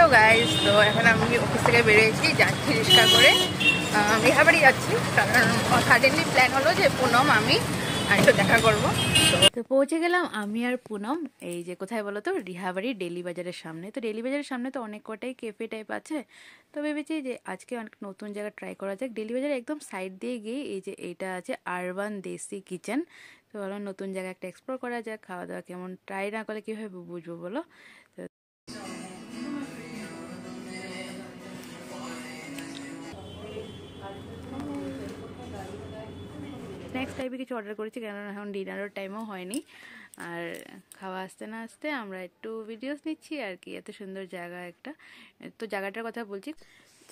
Hello guys, তো এখন আমি অফিস থেকে বেরিয়েছি, যাচ্ছি রিক্সা করে বিহাবাড়ি যাচ্ছি। কারণ সাডেনলি প্ল্যান হলো যে পুনম আমি একটু দেখা করবো। তো পৌঁছে গেলাম আমি আর পুনম। এই যে কোথায় বলো তো, রিহাবাড়ি ডেলি বাজারের সামনে। তো ডেলি বাজারের সামনে তো অনেক কটাই ক্যাফে টাইপ আছে, তো ভেবেছি যে আজকে অনেক নতুন জায়গা ট্রাই করা যাক। ডেলি বাজারে একদম সাইড দিয়ে গিয়ে এই যে এইটা আছে আরবান দেশি কিচেন। তো ভাবলাম নতুন জায়গা একটা এক্সপ্লোর করা যাক, খাওয়া দাওয়া কেমন, ট্রাই না করলে কীভাবে বুঝবো বলো। তো স্ন্যাক্স টাইপে কিছু অর্ডার করেছি, কারণ এখন ডিনারের টাইমও হয়নি। আর খাওয়া আসতে না আসতে আমরা একটু ভিডিওস নিচ্ছি আর কি। এত সুন্দর জায়গা একটা। তো জায়গাটার কথা বলছি,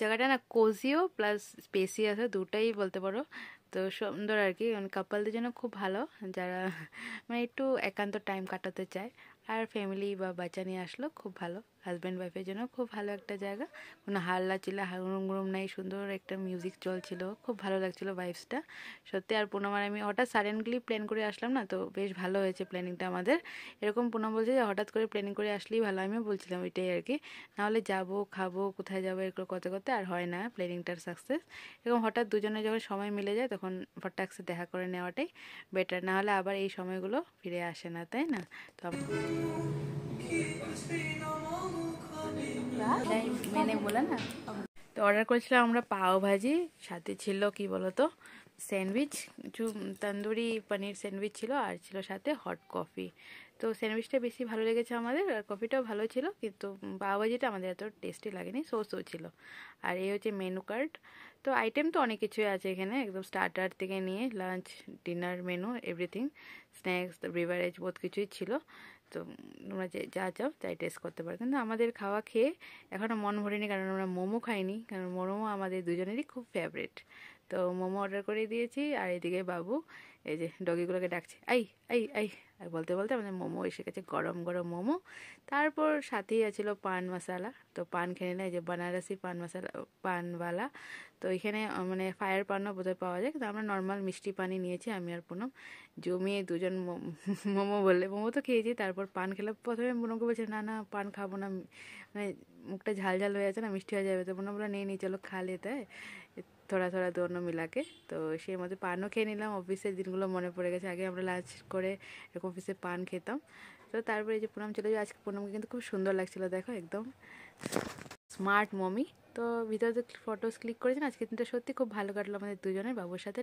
জায়গাটা না কোজিও প্লাস স্পেসিয়াস, দুটাই বলতে পারো। তো সুন্দর আর কি, মানে কাপলদের জন্য খুব ভালো, যারা মানে একটু একান্ত টাইম কাটাতে চায়। আর ফ্যামিলি বা বাচ্চা নিয়ে আসলো খুব ভালো, হাজব্যান্ড ওয়াইফের জন্য খুব ভালো একটা জায়গা। কোনো হাল্লা চিল্লা হাগুরুম গুরুম নাই, সুন্দর একটা মিউজিক চলছিল, খুব ভালো লাগছিল ভাইবসটা সত্যি। আর পুনম আর আমি হঠাৎ সাডেনলি প্ল্যান করে আসলাম না, তো বেশ ভালো হয়েছে প্ল্যানিংটা আমাদের। এরকম পুনম বলছে যে হঠাৎ করে প্ল্যানিং করে আসলেই ভালো, আমিও বলছিলাম ওইটাই আর কি। নাহলে যাবো খাবো কোথায় যাবো এগুলো করতে করতে আর হয় না প্ল্যানিংটার সাকসেস। এরকম হঠাৎ দুজনে যখন সময় মিলে যায় তখন ফটাকসে দেখা করে নেওয়াটাই বেটার, নাহলে আবার এই সময়গুলো ফিরে আসে না, তাই না? তো মেনে বলে না। তো অর্ডার করেছিলাম আমরা পাও ভাজি, সাথে ছিল কি বলতো স্যান্ডউইচ, কিছু তন্দুরি পনির স্যান্ডউইচ ছিল, আর ছিল সাথে হট কফি। তো স্যান্ডউইচটা বেশি ভালো লেগেছে আমাদের, আর কফিটাও ভালো ছিল, কিন্তু পাও ভাজিটা আমাদের এত টেস্টি লাগেনি, সসও ছিল। আর এই হচ্ছে মেনু কার্ড। তো আইটেম তো অনেক কিছুই আছে এখানে, একদম স্টার্টার থেকে নিয়ে lunch dinner menu everything, snacks beverage বহুত কিছুই ছিল। তো তোমরা যে যা চাও তাই টেস্ট করতে পারো। কিন্তু আমাদের খাওয়া খেয়ে এখনও মন ভরেনি, কারণ আমরা মোমো খাইনি, কারণ মোমো আমাদের দুজনেরই খুব ফেভারিট। তো মোমো অর্ডার করে দিয়েছি, আর এদিকে বাবু এই যে ডগিগুলোকে ডাকছে আই আই আই, আর বলতে বলতে আমাদের মোমো এসে গেছে, গরম গরম মোমো। তারপর সাথেই আছিল পান মশালা, তো পান খেয়ে নেয় যে বানারসি পান মশালা পানওয়ালা। তো এখানে মানে ফায়ার পানও বোধহয় পাওয়া যায়, কিন্তু আমরা নর্মাল মিষ্টি পানি নিয়েছি আমি আর পুনম। জমিয়ে দুজন মোমো বললে মোমো তো খেয়েছি, তারপর পান খেলাম। প্রথমে পুনমকে বলছে না না পান খাবো না, মানে মুখটা ঝাল ঝাল হয়ে আছে না, মিষ্টি হয়ে যাবে। তো পুনম বললো নেই চলো খা লেতে হয় থোড়া থোড়া দোনো মিলাকে। তো সেই মধ্যে পানও খেয়ে নিলাম, অফিসের দিনগুলো মনে পড়ে গেছে, আগে আমরা লাঞ্চ করে এরকম অফিসে পান খেতাম। তো তারপরে এই যে পুনম চলে যাবে, আজকে পুনমকে কিন্তু খুব সুন্দর লাগছিল, দেখো একদম স্মার্ট মমি। তো ভিতরে ফটোস ক্লিক করেছেন আজকে, কিন্তু সত্যি খুব ভালো কাটলো আমাদের দুজনের বাবুর সাথে।